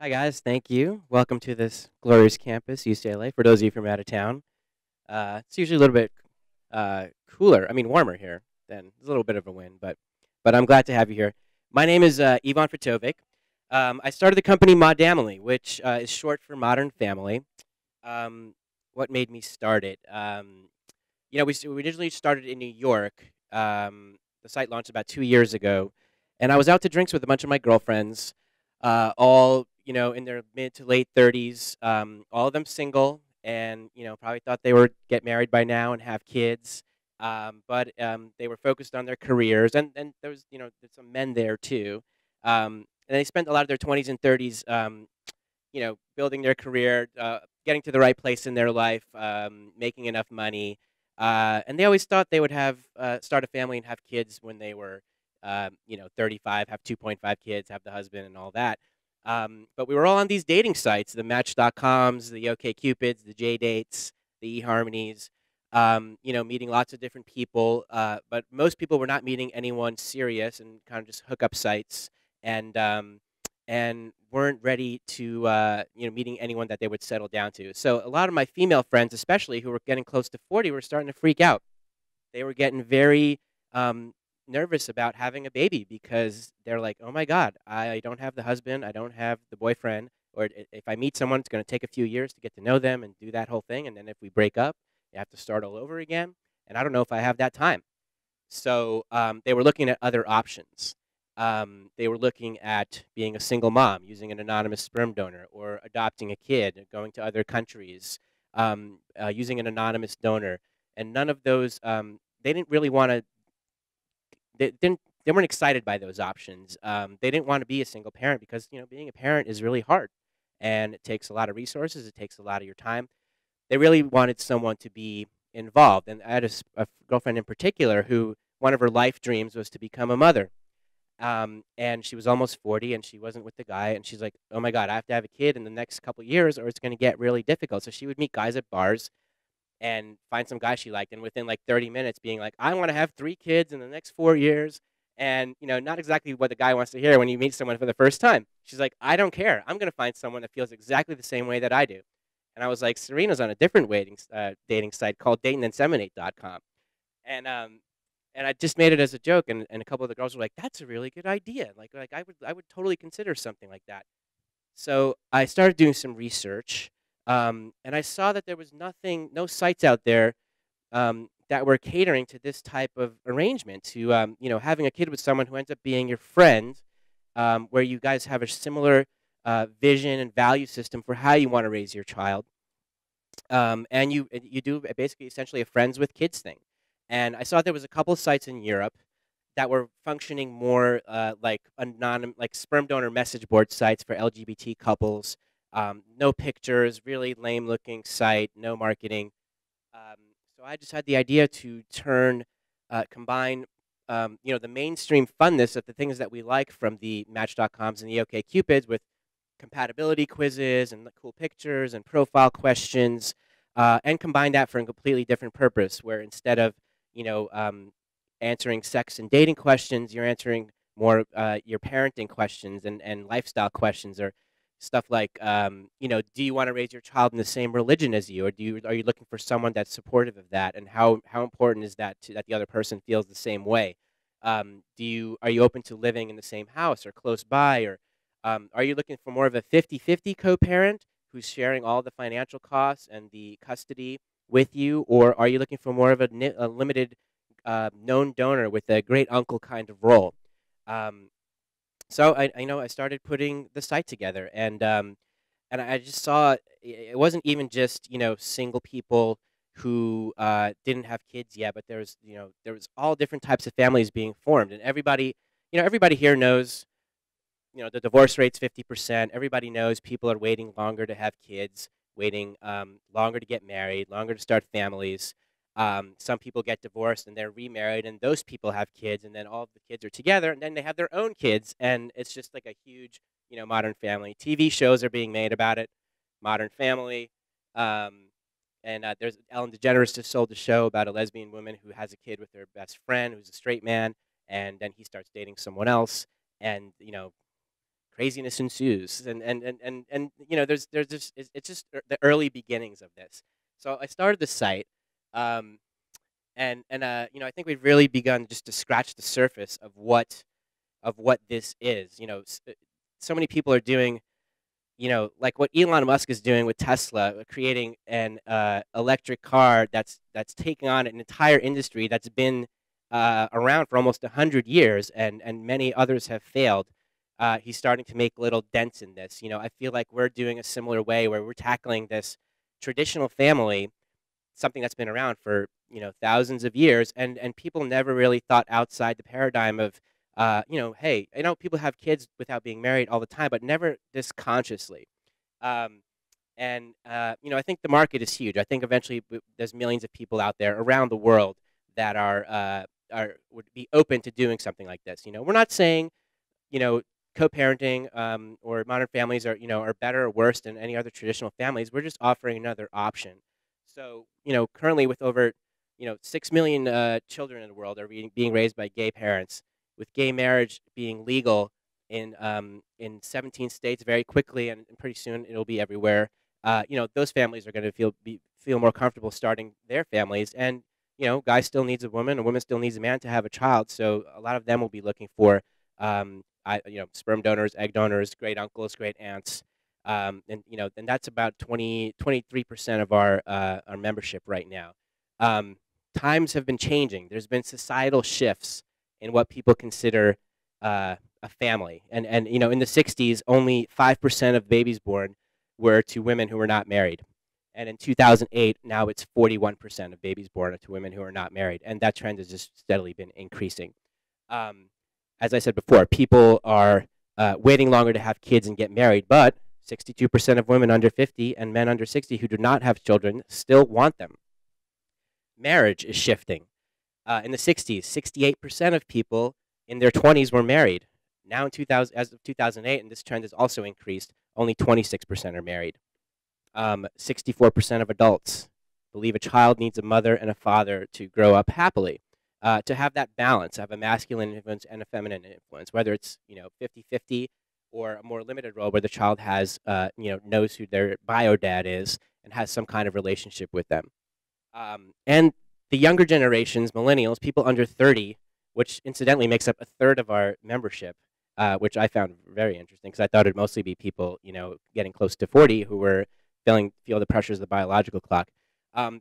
Hi guys, thank you. Welcome to this glorious campus, UCLA. For those of you from out of town, it's usually a little bit cooler. I mean, warmer here. Then it's a little bit of a wind, but I'm glad to have you here. My name is Ivan Fatovic. I started the company Modamily, which is short for Modern Family. Um, what made me start it? We originally started in New York. The site launched about 2 years ago, and I was out to drinks with a bunch of my girlfriends, all in their mid to late 30s, all of them single, and probably thought they would get married by now and have kids, but they were focused on their careers, and there was there's some men there too, and they spent a lot of their 20s and 30s, building their career, getting to the right place in their life, making enough money. And they always thought they would have start a family and have kids when they were, 35, have 2.5 kids, have the husband and all that. But we were all on these dating sites, the Match.coms, the OkCupids, the JDates, the eHarmonies, meeting lots of different people. But most people were not meeting anyone serious and kind of just hookup sites. And weren't ready to meeting anyone that they would settle down to. So a lot of my female friends, especially who were getting close to 40, were starting to freak out. They were getting very um, nervous about having a baby because they're like, oh my god, I don't have the husband, I don't have the boyfriend, or if I meet someone, it's going to take a few years to get to know them and do that whole thing, and then if we break up, you have to start all over again, and I don't know if I have that time. So they were looking at other options. They were looking at being a single mom, using an anonymous sperm donor, or adopting a kid, going to other countries, using an anonymous donor. And none of those, they didn't really want to, they weren't excited by those options. They didn't want to be a single parent because, being a parent is really hard and it takes a lot of resources, it takes a lot of your time. They really wanted someone to be involved. And I had a girlfriend in particular who one of her life dreams was to become a mother. And she was almost 40 and she wasn't with the guy. And she's like, oh my God, I have to have a kid in the next couple of years or it's going to get really difficult. So she would meet guys at bars and find some guy she liked. And within like 30 minutes being like, I want to have 3 kids in the next 4 years. And, not exactly what the guy wants to hear when you meet someone for the first time. She's like, I don't care. I'm going to find someone that feels exactly the same way that I do. And I was like, Serena's on a different dating site called dateandinseminate.com. And and I just made it as a joke, and a couple of the girls were like, "That's a really good idea. Like I would totally consider something like that." So I started doing some research, and I saw that there was no sites out there that were catering to this type of arrangement, to having a kid with someone who ends up being your friend, where you guys have a similar vision and value system for how you want to raise your child, and you do basically essentially a friends with kids thing. And I saw there was a couple of sites in Europe that were functioning more like like sperm donor message board sites for LGBT couples. No pictures, really lame looking site, no marketing. Um, so I just had the idea to combine, the mainstream funness of the things that we like from the Match.coms and the OkCupids with compatibility quizzes and cool pictures and profile questions, and combine that for a completely different purpose. Where instead of you know um, answering sex and dating questions, you're answering more your parenting questions and lifestyle questions, or stuff like, do you want to raise your child in the same religion as you, or are you looking for someone that's supportive of that, and how important is that that the other person feels the same way? Are you open to living in the same house or close by, or are you looking for more of a 50-50 co-parent who's sharing all the financial costs and the custody with you, or are you looking for more of a limited known donor with a great uncle kind of role? Um, so I started putting the site together, and I just saw it wasn't even just single people who didn't have kids yet, but there was all different types of families being formed, and everybody here knows the divorce rate's 50%. Everybody knows people are waiting longer to have kids, waiting longer to get married, longer to start families. Some people get divorced and they're remarried, and those people have kids, and then all of the kids are together, and then they have their own kids, and it's just like a huge, Modern Family. TV shows are being made about it, Modern Family, um, and there's Ellen DeGeneres just sold a show about a lesbian woman who has a kid with her best friend, who's a straight man, and then he starts dating someone else, and craziness ensues, and you know, there's just it's just the early beginnings of this. So I started the site, um, and you know, I think we've really begun just to scratch the surface of what this is. You know, so many people are doing, you know, like what Elon Musk is doing with Tesla, creating an electric car that's taking on an entire industry that's been around for almost 100 years, and many others have failed. He's starting to make little dents in this. You know, I feel like we're doing a similar way where we're tackling this traditional family, something that's been around for, you know, thousands of years, and people never really thought outside the paradigm of, you know, hey, I know people have kids without being married all the time, but never this consciously. Um, you know, I think the market is huge. I think eventually there's millions of people out there around the world that are would be open to doing something like this. You know, we're not saying, you know, co-parenting or modern families are, you know, are better or worse than any other traditional families. We're just offering another option. So, you know, currently with over, you know, 6 million children in the world are being raised by gay parents, with gay marriage being legal in 17 states very quickly, and pretty soon it'll be everywhere. You know, those families are going to feel more comfortable starting their families, and you know, guy still needs a woman, a woman still needs a man to have a child. So a lot of them will be looking for, you know, sperm donors, egg donors, great uncles, great aunts, and you know, and that's about 23% of our membership right now. Um, Times have been changing. There's been societal shifts in what people consider a family, and you know, in the '60s, only 5% of babies born were to women who were not married. And in 2008, now it's 41% of babies born to women who are not married, and that trend has just steadily been increasing. Um, as I said before, people are waiting longer to have kids and get married, but 62% of women under 50 and men under 60 who do not have children still want them. Marriage is shifting. In the '60s, 68% of people in their 20s were married. Now in 2000, as of 2008, and this trend has also increased, only 26% are married. 64% of adults believe a child needs a mother and a father to grow up happily, to have that balance, have a masculine influence and a feminine influence, whether it's, you know, 50-50 or a more limited role where the child has, you know, knows who their bio dad is and has some kind of relationship with them. And the younger generations, millennials, people under 30, which incidentally makes up a third of our membership, which I found very interesting because I thought it'd mostly be people, you know, getting close to 40 who were feel the pressures of the biological clock.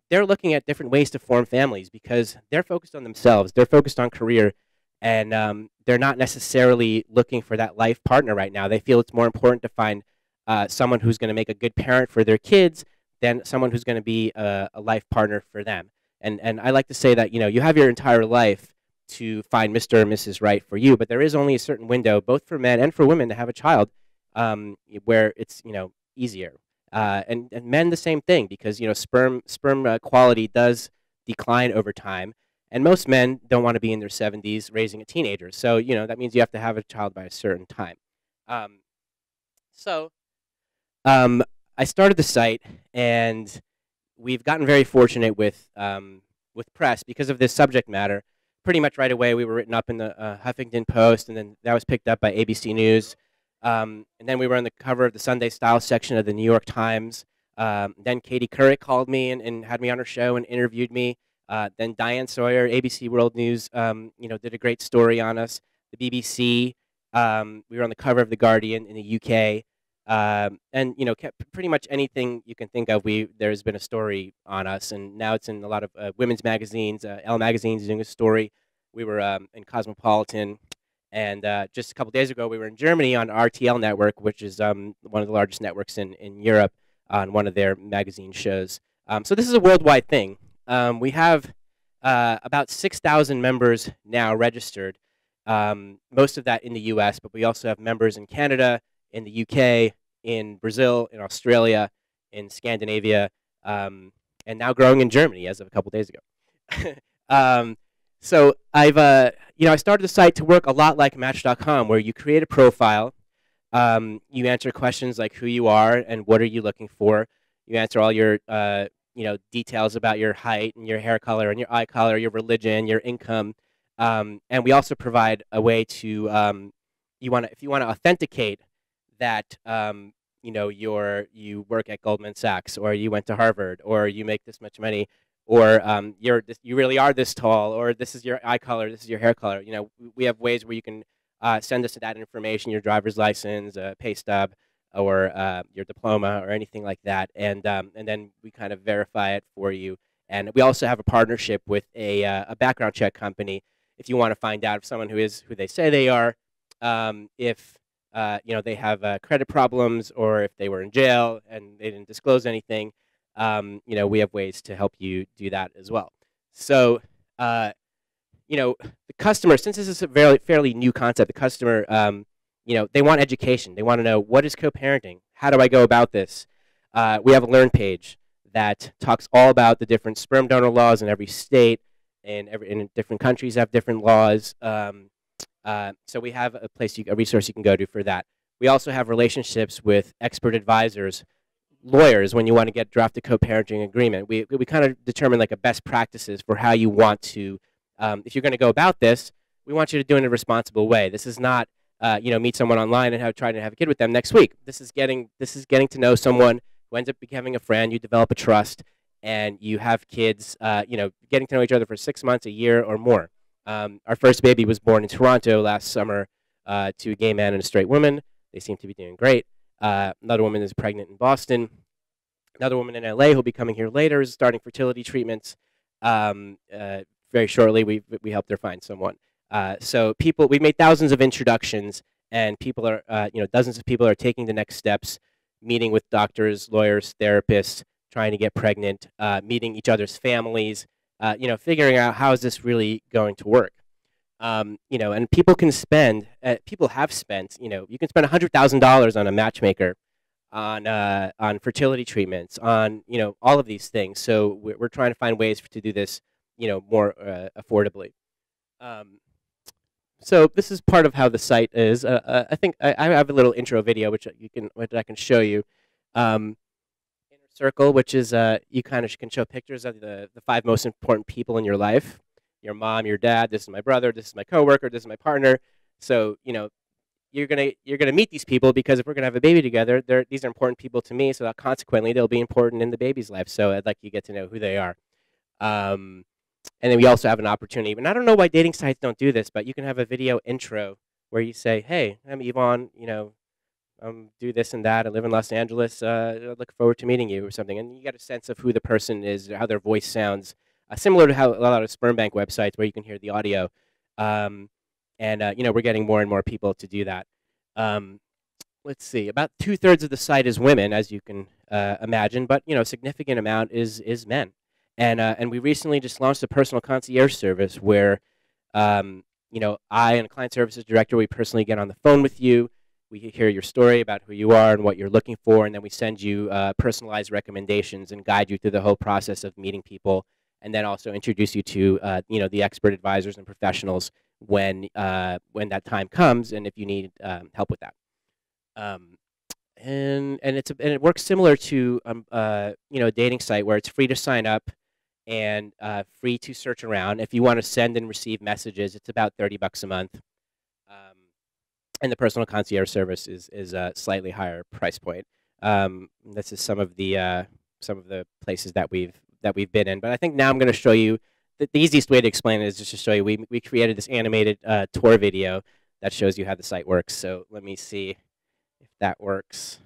They're looking at different ways to form families because they're focused on themselves, they're focused on career, and they're not necessarily looking for that life partner right now. They feel it's more important to find someone who's going to make a good parent for their kids than someone who's going to be a life partner for them. And I like to say that, you know, you have your entire life to find Mr. or Mrs. Right for you, but there is only a certain window, both for men and for women, to have a child, where it's, you know, easier. And men the same thing, because, you know, sperm quality does decline over time, and most men don't want to be in their 70s raising a teenager. So, you know, that means you have to have a child by a certain time. Um, so I started the site, and we've gotten very fortunate with press because of this subject matter. Pretty much right away, we were written up in the Huffington Post, and then that was picked up by ABC News. And then we were on the cover of the Sunday Style section of the New York Times. Then Katie Couric called me and had me on her show and interviewed me. Then Diane Sawyer, ABC World News, you know, did a great story on us. The BBC, we were on the cover of The Guardian in the UK. And, you know, pretty much anything you can think of, there's been a story on us. And now it's in a lot of women's magazines. Elle Magazine is doing a story. We were in Cosmopolitan. And just a couple days ago, we were in Germany on RTL Network, which is one of the largest networks in Europe, on one of their magazine shows. So this is a worldwide thing. We have about 6,000 members now registered, most of that in the US, but we also have members in Canada, in the UK, in Brazil, in Australia, in Scandinavia, and now growing in Germany as of a couple days ago. So I've, you know, I started the site to work a lot like Match.com, where you create a profile, you answer questions like who you are and what are you looking for. You answer all your, you know, details about your height and your hair color and your eye color, your religion, your income, and we also provide a way to, if you want to authenticate that you work at Goldman Sachs, or you went to Harvard, or you make this much money, or you really are this tall, or this is your eye color, this is your hair color. We have ways where you can send us that information, your driver's license, pay stub, or your diploma, or anything like that, and then we kind of verify it for you. And we also have a partnership with a background check company if you want to find out if someone who is who they say they are, if they have credit problems, or if they were in jail and they didn't disclose anything. We have ways to help you do that as well. So, the customer, since this is a fairly new concept, the customer, they want education. They want to know, what is co-parenting? How do I go about this? We have a Learn page that talks all about the different sperm donor laws in every state, and in different countries have different laws. So we have a resource you can go to for that. We also have relationships with expert advisors, lawyers, when you want to draft a co-parenting agreement. We kind of determine like a best practices for how you want to, if you're going to go about this, we want you to do it in a responsible way. This is not, meet someone online and try to have a kid with them next week. This is getting to know someone who ends up becoming a friend. You develop a trust, and you have kids, getting to know each other for 6 months, a year, or more. Our first baby was born in Toronto last summer to a gay man and a straight woman. They seem to be doing great. Another woman is pregnant in Boston. Another woman in LA who'll be coming here later is starting fertility treatments. Very shortly, we helped her find someone. So we've made thousands of introductions, and people are, dozens of people are taking the next steps, meeting with doctors, lawyers, therapists, trying to get pregnant, meeting each other's families, figuring out how is this really going to work. And people can spend, people have spent, you can spend $100,000 on a matchmaker, on fertility treatments, on, all of these things. So we're trying to find ways to do this, more affordably. So this is part of how the site is. I think I have a little intro video which I can show you. Inner circle, which is you kind of can show pictures of the 5 most important people in your life. Your mom, your dad, this is my brother, this is my coworker, this is my partner. So, you're gonna meet these people, because if we're gonna have a baby together, these are important people to me, so that consequently they'll be important in the baby's life. So I'd like you to get to know who they are. And then we also have an opportunity, and I don't know why dating sites don't do this, but you can have a video intro where you say, hey, I'm Yvonne, do this and that. I live in Los Angeles. I look forward to meeting you, or something. And you get a sense of who the person is, how their voice sounds, similar to how a lot of sperm bank websites where you can hear the audio. We're getting more and more people to do that. Let's see. About 2/3 of the site is women, as you can imagine, but a significant amount is men. And we recently just launched a personal concierge service where, I and a client services director, we personally get on the phone with you. We hear your story about who you are and what you're looking for, and then we send you personalized recommendations and guide you through the whole process of meeting people, and then also introduce you to the expert advisors and professionals when that time comes, and if you need help with that. And it works similar to a dating site where it's free to sign up and free to search around. If you want to send and receive messages, it's about $30 a month. And the personal concierge service is a slightly higher price point. This is some of the places that we've been in. But I think now I'm going to show you the easiest way to explain it is just to show you. We created this animated tour video that shows you how the site works. So let me see if that works.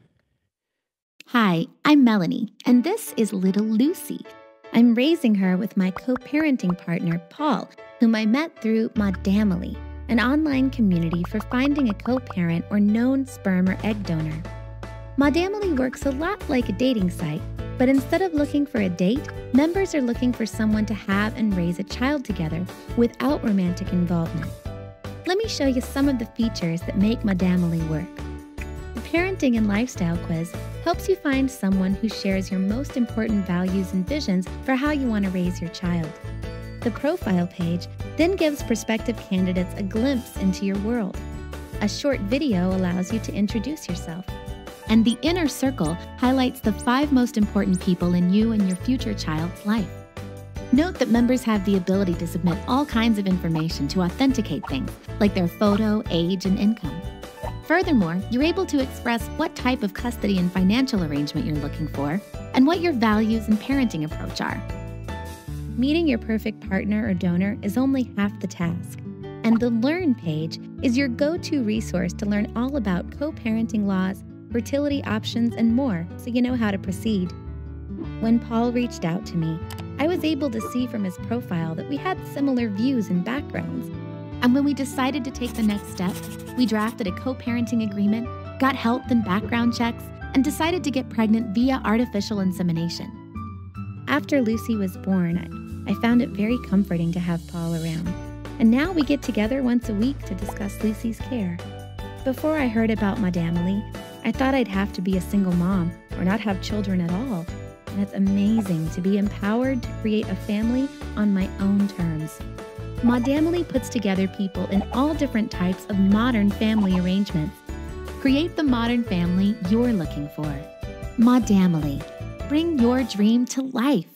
Hi, I'm Melanie, and this is little Lucy. I'm raising her with my co-parenting partner, Paul, whom I met through Modamily, an online community for finding a co-parent or known sperm or egg donor. Modamily works a lot like a dating site, but instead of looking for a date, members are looking for someone to have and raise a child together without romantic involvement. Let me show you some of the features that make Modamily work. The Parenting and Lifestyle Quiz helps you find someone who shares your most important values and visions for how you want to raise your child. The Profile page then gives prospective candidates a glimpse into your world. A short video allows you to introduce yourself. And the Inner Circle highlights the 5 most important people in you and your future child's life. Note that members have the ability to submit all kinds of information to authenticate things, like their photo, age, and income. Furthermore, you're able to express what type of custody and financial arrangement you're looking for and what your values and parenting approach are. Meeting your perfect partner or donor is only half the task, and the Learn page is your go-to resource to learn all about co-parenting laws, fertility options, and more, so you know how to proceed. When Paul reached out to me, I was able to see from his profile that we had similar views and backgrounds. And when we decided to take the next step, we drafted a co-parenting agreement, got health and background checks, and decided to get pregnant via artificial insemination. After Lucy was born, I found it very comforting to have Paul around. And now we get together once a week to discuss Lucy's care. Before I heard about Modamily, I thought I'd have to be a single mom or not have children at all. And it's amazing to be empowered to create a family on my own terms. Modamily puts together people in all different types of modern family arrangements. Create the modern family you're looking for. Modamily. Bring your dream to life.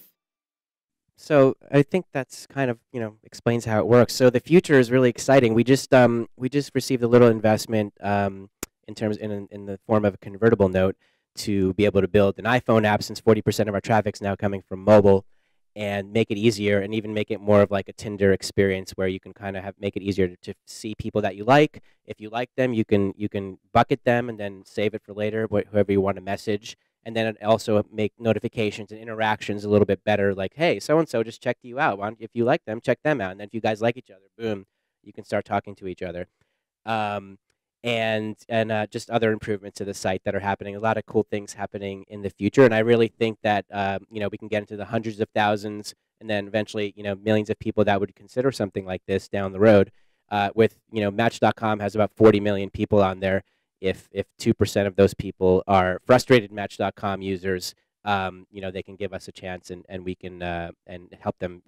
So I think that's kind of, explains how it works. So the future is really exciting. We just received a little investment in the form of a convertible note to be able to build an iPhone app, since 40% of our traffic is now coming from mobile, and make it easier, and even make it more of like a Tinder experience where you can kind of make it easier to see people that you like. If you like them, you can bucket them and then save it for later, whoever you want to message. And then it also make notifications and interactions a little bit better, like, hey, so-and-so just checked you out. If you like them, check them out. And then if you guys like each other, boom, you can start talking to each other. And just other improvements to the site that are happening. A lot of cool things happening in the future. And I really think that, we can get into the hundreds of thousands and then eventually, millions of people that would consider something like this down the road. Match.com has about 40 million people on there. If 2% of those people are frustrated Match.com users, they can give us a chance, and we can and help them,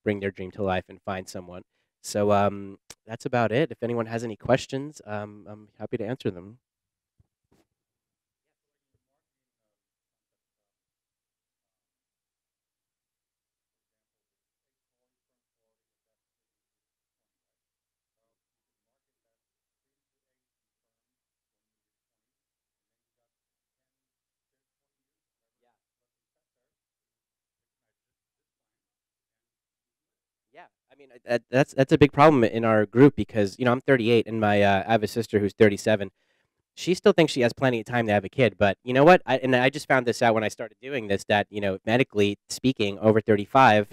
bring their dream to life and find someone. So that's about it. If anyone has any questions, I'm happy to answer them. Yeah, I mean, that's a big problem in our group because I'm 38 and I have a sister who's 37. She still thinks she has plenty of time to have a kid, but you know what? I just found this out when I started doing this, that medically speaking, over 35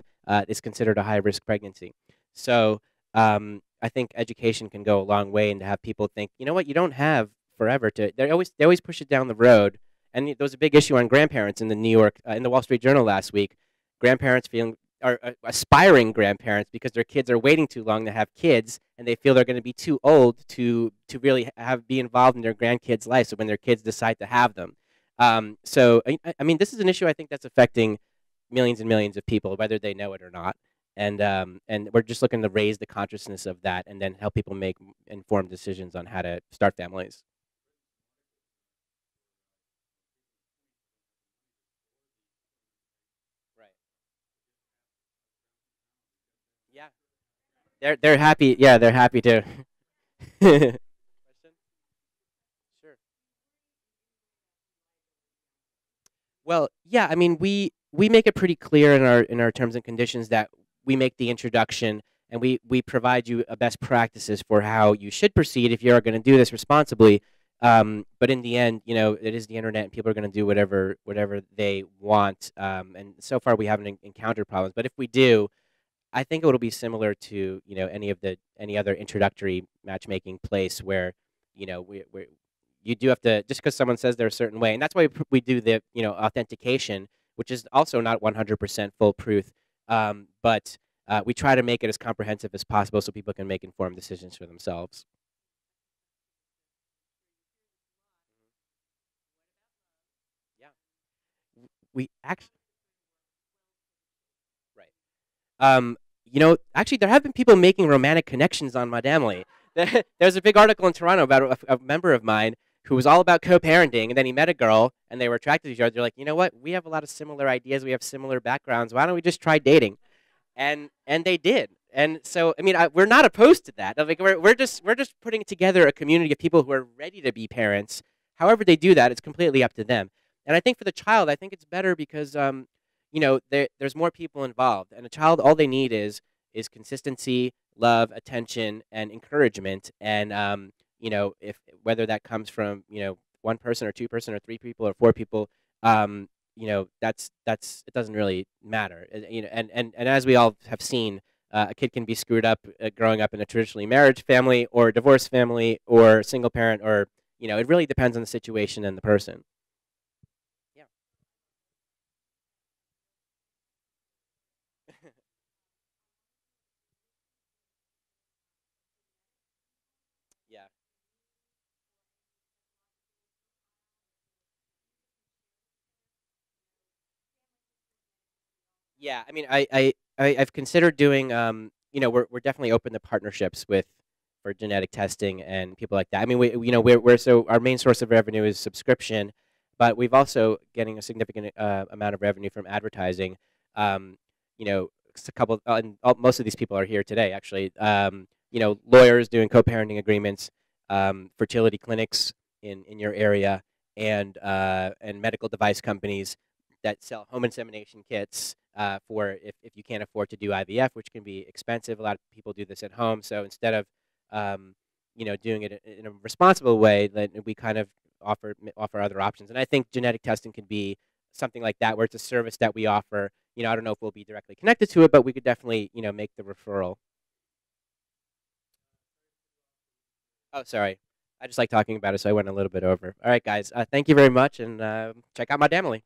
is considered a high risk pregnancy. So I think education can go a long way, and to have people think, you know what, you don't have forever to. They always push it down the road, and there was a big issue on grandparents in the in the Wall Street Journal last week. Grandparents feeling are aspiring grandparents because their kids are waiting too long to have kids, and they feel they're going to be too old to really be involved in their grandkids' life. So when their kids decide to have them, I mean, this is an issue I think that's affecting millions and millions of people, whether they know it or not. And we're just looking to raise the consciousness of that, and then help people make informed decisions on how to start families. Right. Yeah. They're happy. Yeah, they're happy to. Question? Sure. Well, yeah, I mean, we make it pretty clear in our terms and conditions that we make the introduction, and we provide you a best practices for how you should proceed if you are going to do this responsibly. But in the end, it is the internet, and people are going to do whatever they want. And so far, we haven't encountered problems. But if we do, I think it'll be similar to any other introductory matchmaking place where we you do have to, just because someone says they're a certain way, and that's why we do the authentication, which is also not 100% foolproof, but we try to make it as comprehensive as possible so people can make informed decisions for themselves. Yeah, we actually right. Actually, there have been people making romantic connections on Modamily. There's a big article in Toronto about a member of mine who was all about co-parenting, and then he met a girl, and they were attracted to each other. They're like, you know what? We have a lot of similar ideas. We have similar backgrounds. Why don't we just try dating? And they did. And so, I mean, we're not opposed to that. Like, we're just putting together a community of people who are ready to be parents. However they do that, it's completely up to them. And I think for the child, I think it's better because, there's more people involved, and a child, all they need is consistency, love, attention, and encouragement. And if whether that comes from one person or two person or three people or four people, that's it doesn't really matter. And as we all have seen, a kid can be screwed up growing up in a traditionally marriage family or divorced family or single parent, or it really depends on the situation and the person. Yeah. Yeah. Yeah, I mean, I've considered doing, we're definitely open to partnerships with for genetic testing and people like that. I mean, we're so our main source of revenue is subscription, but we've also getting a significant amount of revenue from advertising. A couple, and most of these people are here today, actually. Lawyers doing co-parenting agreements, fertility clinics in your area, and medical device companies that sell home insemination kits for if you can't afford to do IVF, which can be expensive. A lot of people do this at home. So instead of doing it in a responsible way, then we kind of offer other options. And I think genetic testing can be something like that, where it's a service that we offer. I don't know if we'll be directly connected to it, but we could definitely make the referral. Oh, sorry. I just like talking about it, so I went a little bit over. All right, guys. Thank you very much, and check out Modamily.